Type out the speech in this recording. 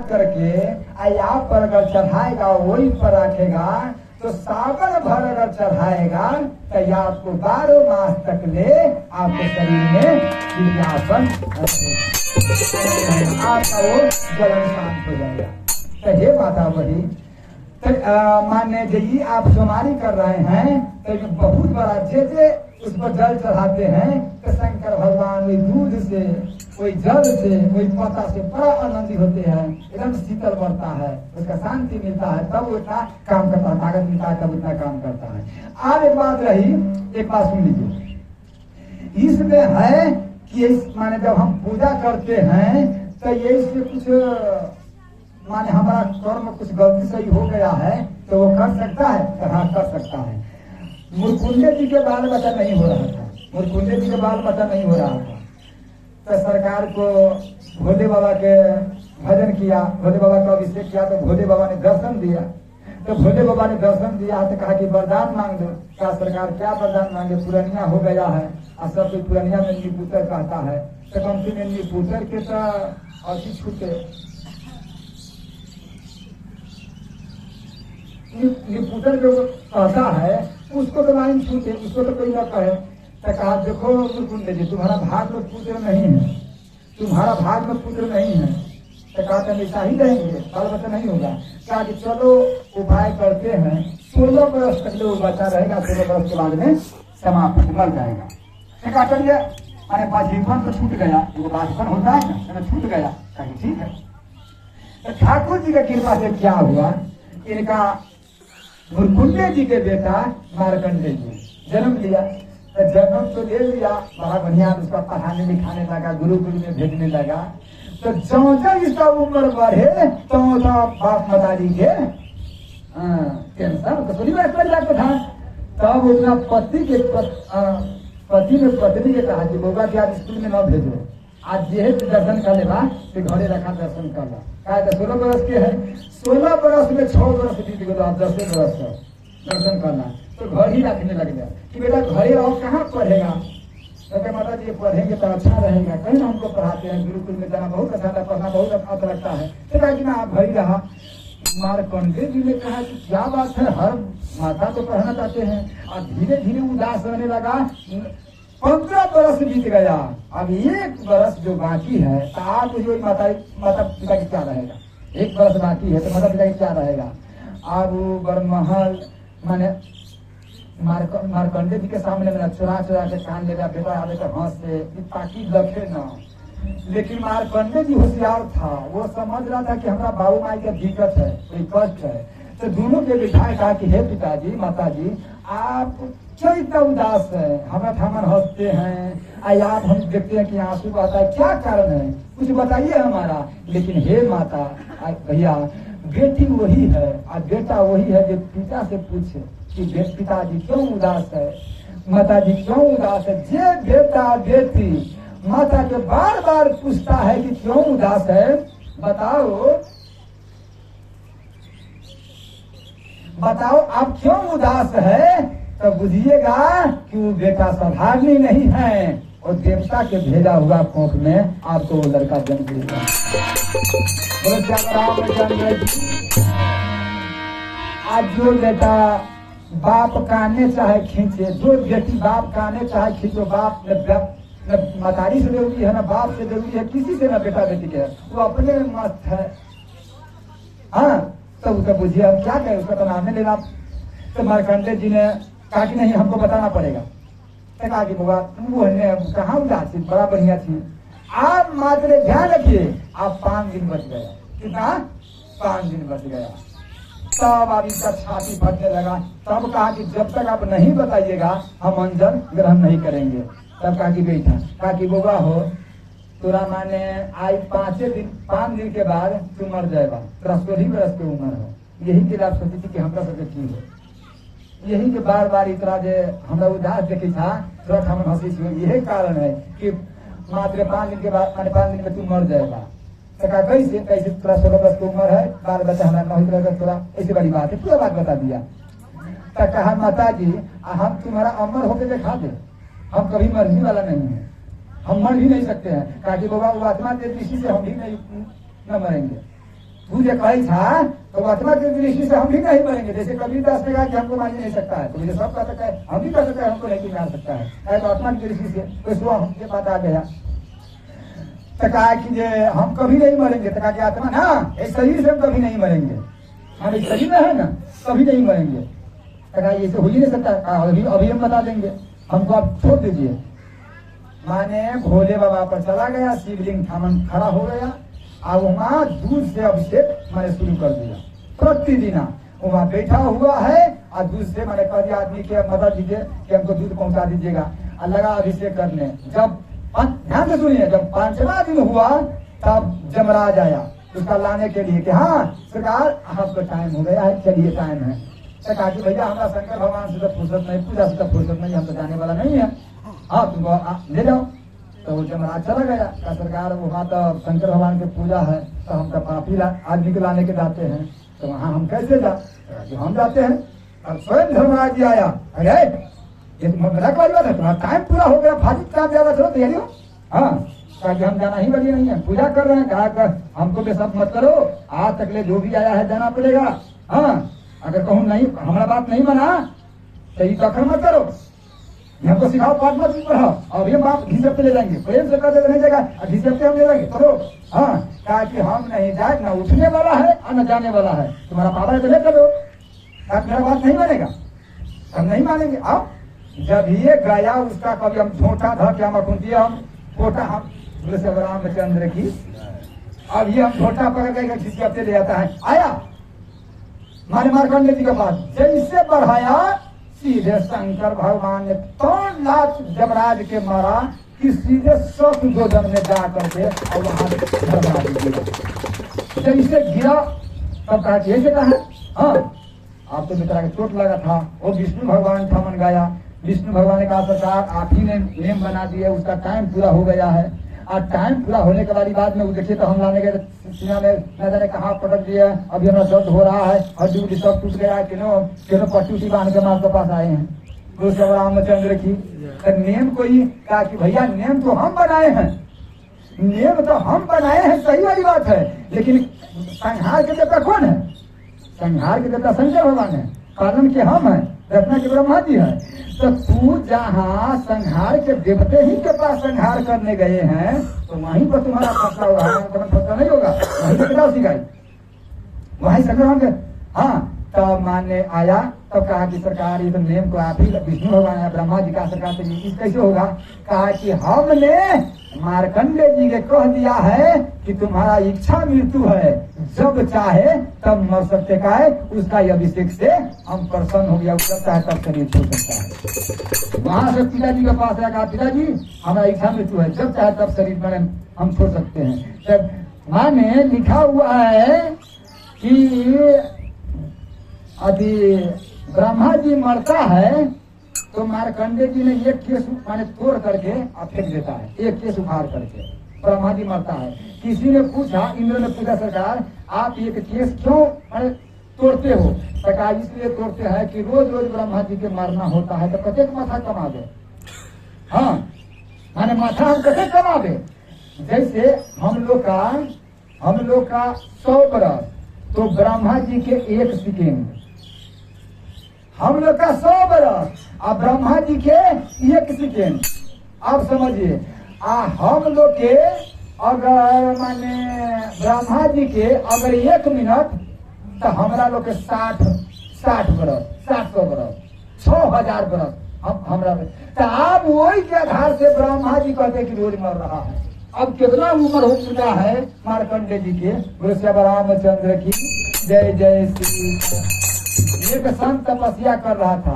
करके आप पर अगर चढ़ाएगा वही पर रखेगा तो सावन भर अगर चढ़ाएगा तो ये आपको 12 मास तक ले आपके शरीर में विज्ञापन आपका वो जलन शांत हो जाएगा। तो हे माता वही तो मान्य जी आप सोमारी कर रहे हैं तो बहुत बड़ा जे उस पर जल चढ़ाते हैं तो शंकर भगवान वही दूध से कोई जल से कोई पता से बड़ा आनंदित होते हैं, एकदम शीतल बढ़ता है, उसका शांति मिलता है, तब वो इतना काम करता है, ताकत मिलता है, तब इतना काम करता है। अब एक बात रही, एक बात सुन लीजिए, इसमें है कि माने जब हम पूजा करते हैं तो ये इससे कुछ माने हमारा कर्म कुछ गलती सही हो गया है तो वो कर सकता है, तो हाँ कर सकता है। मुरकुंडे जी के बाल बच्चा नहीं हो रहा था, मुरकुंडे जी के बाल बच्चा नहीं हो रहा था तो सरकार को भोले बाबा के भजन किया, भोले बाबा का अभिषेक किया तो भोले बाबा ने दर्शन दिया। तो भोले बाबा ने दर्शन दिया तो कहा कि वरदान मांग दो। क्या सरकार क्या वरदान मांगे, पुरानिया हो गया है और सब कोई पुरानिया में निपुतर कहता है तो कम से कम निपुतर के तो अति छूटे, निपुतर जो कहता है उसको तो लाइन छूटे, उसको तो कोई न कहे। तो कहा देखो मुरकुंडे जी तुम्हारा भाग में पुत्र नहीं है, तुम्हारा भाग में पुत्र नहीं है। तो कहा ऐसा ही रहेंगे, बाल बच्चा नहीं होगा। कहा कि चलो उपाय करते हैं, 16 वर्ष तक वो बच्चा रहेगा, 16 वर्ष के बाद में समाप्त मर जाएगा। तो कहा चलिए मैंने बाजीवन तो छूट गया, वो बाजपन होता है ना, तो छूट गया। कहा ठीक है। तो ठाकुर जी की कृपा से क्या हुआ, इनका मुरकुंडे जी के बेटा मार्कंडे जी जन्म लिया। तो जन्म तो ले लिया, बड़ा बढ़िया उसका पढ़ाने लिखाने लगा, गुरुकुल में भेजने लगा। तो जो इसका उम्र बढ़े तो बाप मतारी के कैंसर तो थोड़ी बात लग जाता था। तब उसका पति ने पत्नी के कहा कि बोगा कि आज स्कूल में न भेजो, आज जेहेतु दर्शन कर लेगा तो घरे रखा दर्शन कर ला। कहा 16 वर्ष के है, 16 वर्ष में 6 वर्ष बीत गए, 10 वर्ष का दर्शन करना तो घर ही रखने लग गया कि बेटा घरे रहो, कहाँ पढ़ेगा। तो माता जी पढ़ेंगे तो अच्छा रहेगा, कहीं ना हमको पढ़ाते हैं, गुरुकुल में जाना बहुत अच्छा था, पढ़ना बहुत अच्छा लगता है। तो कहा कि ना आप घर ही रहा। मार्कंडे जी ने कहा कि क्या बात है, हर माता तो पढ़ना चाहते हैं। और धीरे धीरे उदास रहने लगा। 15 बरस बीत गया, अब 1 बरस जो बाकी है तो आप जो माता पिता की क्या रहेगा, 1 बरस बाकी है तो माता पिता की क्या रहेगा। अब बरमहल माने मार्कंडे जी के सामने में चुरा के कान ले गया, बेटा आवे तो हंस से ताकि लखे न। लेकिन मार्कंडे जी होशियार था, वो समझ रहा था कि हमारा बाबू माई का दिक्कत है, कोई कष्ट है। तो दोनों के बिठाए कहा कि हे पिताजी माताजी आप क्यों इतना उदास है, हम हंसते हैं, आप हम देखते हैं कि आंसू आता है, क्या कारण है कुछ बताइए हमारा। लेकिन हे माता भैया बेटी वही है और बेटा वही है जो पिता से पूछे कि पिताजी क्यों उदास है, माताजी क्यों उदास है। जे बेटा बेटी माता के बार बार पूछता है कि क्यों उदास है, बताओ आप क्यों उदास है, तो बुझिएगा कि वो बेटा साधारण नहीं है और देवता के भेजा हुआ कोख में आपको वो लड़का जन्म देगा। आज जो बेटा बाप काने चाहे खींचे, जो बेटी बाप काने चाहे खींचो, बाप न मतारी से जरूरी है ना बाप से जरूरी है, किसी से ना बेटा बेटी के, वो अपने में मस्त है। हाँ तो उसका बुझिए हम क्या करें, उसका तो नाम लेना। तो मार्कंडे जी ने कहा कि नहीं हमको बताना पड़ेगा। तो कहा कि बाबा वो कहाँ उदास थी, बड़ा बढ़िया थी। आप मात्र ध्यान रखिए, आप 5 दिन बच गया। कितना? 5 दिन बच गया। तब अब इसका छाती फटने लगा। तब कहा कि जब तक आप नहीं बताइएगा हम अंजन ग्रहण नहीं करेंगे। तब कहा कि बेटा, कहा कि बाबा हो तोरा माने आई 5 दिन के बाद तू मर जाएगा, 16 बरस के उम्र है। यही के लिए आप सोची थी कि हमरा सबके की हो, यही के बार बार इतना जे हमरा उदास देखी था तुरंत हम हंसी थी। यही कारण है कि मात्र 5 दिन के बाद माने 5 दिन में तू मर जाएगा। तो कहा कैसे कैसे, तोरा 16 वर्ष की उम्र है, बाल बच्चा हमारा नहीं रहेगा, तोरा ऐसी बड़ी बात है, पूरा बात बता दिया। तो कहा माता जी हम तुम्हारा अमर होकर दिखा दे, हम कभी मरने वाला नहीं है, हम मर भी नहीं सकते हैं। कहा कि बाबा वो आत्मा देती इसी से हम भी नहीं न मरेंगे। तू जो कही था तो आत्मा की दृष्टि से हम भी नहीं मरेंगे। जैसे कबीरदास ने कहा कि हमको मान नहीं सकता है, तो मुझे सब कह सकता है, हम भी कह सकते हैं हमको नहीं मान सकता है, तो आत्मा की दृष्टि से तो इसको हमसे बात आ गया। तो कहा कि जे हम कभी नहीं मरेंगे, तो कहा कि आत्मा ना इस शरीर से हम कभी नहीं मरेंगे, हम इस शरीर में है ना कभी नहीं मरेंगे। तो कहा ये तो हो ही नहीं सकता, अभी हम बता देंगे, हमको आप छोड़ दीजिए। माने भोले बाबा पर चला गया, शिवलिंग थामन खड़ा हो गया, और वहाँ दूध से अभिषेक मैंने शुरू कर दिया। प्रतिदिन वहाँ बैठा हुआ है और दूध से मैंने कह दिया आदमी के मदद दीजिए कि हमको दूध पहुंचा दीजिएगा, और लगा अभिषेक करने। जब ध्यान से सुनिए, जब 5वां दिन हुआ तब जमराज आया उसका लाने के लिए कि हाँ सरकार आपका टाइम हो गया है, चलिए टाइम है। तो कहा कि भैया हमारा शंकर भगवान से तो फुर्सत नहीं, पूजा से तो फुर्सत नहीं, हम तो जाने वाला नहीं है, हाँ तुमको ले जाओ। तो वो जमराज चला गया, का सरकार वहाँ तो शंकर भगवान की पूजा है, तो हम तो पापी आदमी को लाने के जाते हैं, तो वहाँ हम कैसे जा, तो हम जाते हैं। अब स्वयं धर्मराज जी आया, अरे ये तो मजाक वाली बात है, तुम्हारा टाइम पूरा हो गया, फाजिल काम ज्यादा चलो तैयारी हो। हाँ कहा कि हम जाना ही वाली नहीं है, पूजा कर रहे हैं। कहा हमको बेशक मत करो, आज तक ले जो भी आया है जाना पड़ेगा। हाँ अगर कहूँ नहीं हमारा बात नहीं माना तो ये दखल मत करो, हमको सिखाओ, पाठ मत पढ़ाओ, अभी हम आप घिसपते ले जाएंगे, प्रेम से कर दे नहीं जाएगा, घिसपते हम ले जाएंगे करो। हाँ कहा कि हम नहीं जाए, न उठने वाला है और न जाने वाला है, तुम्हारा पापा है तो ले करो। मेरा बात नहीं मानेगा, हम नहीं मानेंगे। अब जब ये गया उसका कभी हम छोटा था क्या मकुंती हम छोटा, हम तुलसी रामचंद्र की, अब ये हम छोटा पकड़ के घिसपते ले जाता है। आया मारे मारकंडे जी के पास, जैसे बढ़ाया सीधे शंकर भगवान ने 3 लाख जमराज के मारा कि सीधे 100 जोधन में जा करके और वहां जैसे गिरा तब कहा कि ऐसे कहा हाँ आप तो बेचारा के चोट लगा था। वो विष्णु भगवान था मन गया, विष्णु भगवान ने कहा सरकार आप ही ने नियम बना दिया, उसका टाइम पूरा हो गया है। और टाइम पूरा होने के बाद में वो देखिए तो हम लाने गए सीना में न जाने कहाँ पटक दिया, अभी हमारा दर्द हो रहा है, हड्डी उड्डी सब टूट गया है, किनो पट्टी उट्टी बांध के मार के पास आए हैं तुलसी रामचंद्र की। नियम को ही कहा कि भैया नियम तो हम बनाए हैं, नियम तो हम बनाए हैं, सही वाली बात है, लेकिन संहार के देवता कौन है? संहार के देवता शंकर भगवान है, पालन के हम हैं, रचना के ब्रह्मा जी है। तो तू जहाँ संहार के देवते ही के पास संहार करने गए हैं तो वहीं पर तुम्हारा फंसा हुआ है, फंसा नहीं होगा, वहीं पर किताब सिखाई, वहीं शंकर भगवान के। हाँ तब मानने आया, तब कहा कि सरकार ये तो नियम को आप ही विष्णु भगवान है, ब्रह्मा जी का सरकार तो ये कैसे होगा? कहा कि हमने मार्कंडे जी के कह दिया है कि तुम्हारा इच्छा मृत्यु है, जब चाहे तब मर सकते का है, उसका अभिषेक से हम प्रसन्न हो गया, जब चाहे तब शरीर छोड़ सकता है। वहां से पिताजी के पास आया, कहा पिताजी हमारा इच्छा मृत्यु है, जब चाहे तब शरीर में हम छोड़ सकते हैं। तब माने लिखा हुआ है कि अभी ब्रह्मा जी मरता है तो मार्कंडे जी ने एक केस माने तोड़ करके फेंक देता है, एक केस उखाड़ करके ब्रह्मा जी मरता है। किसी ने पूछा, इंद्र ने पूछा सरकार आप एक केस क्यों माने तोड़ते हो? सरकार इसलिए तोड़ते हैं कि रोज रोज ब्रह्मा जी के मरना होता है तो कतेक माथा कमा दे। हाँ माने माथा हम कतेक कमा दे। जैसे हम लोग का 100 बरस तो ब्रह्मा जी के 1 सेकेंड, हम लोग का 100 बरस और ब्रह्मा जी के 1 सेकेंड। आप समझिए हम लोग के अगर माने ब्रह्मा जी के अगर 1 मिनट तो हमारा लोग के 60 बरस, 700 बरस, 6000 बरस हमरा। तो आप वही के आधार से ब्रह्मा जी कहते कि रोज मर रहा है। अब कितना उम्र हो चुका है मार्कंडे जी के, तुलसी रामचंद्र की जय जय श्री। एक संत तपस्या कर रहा था।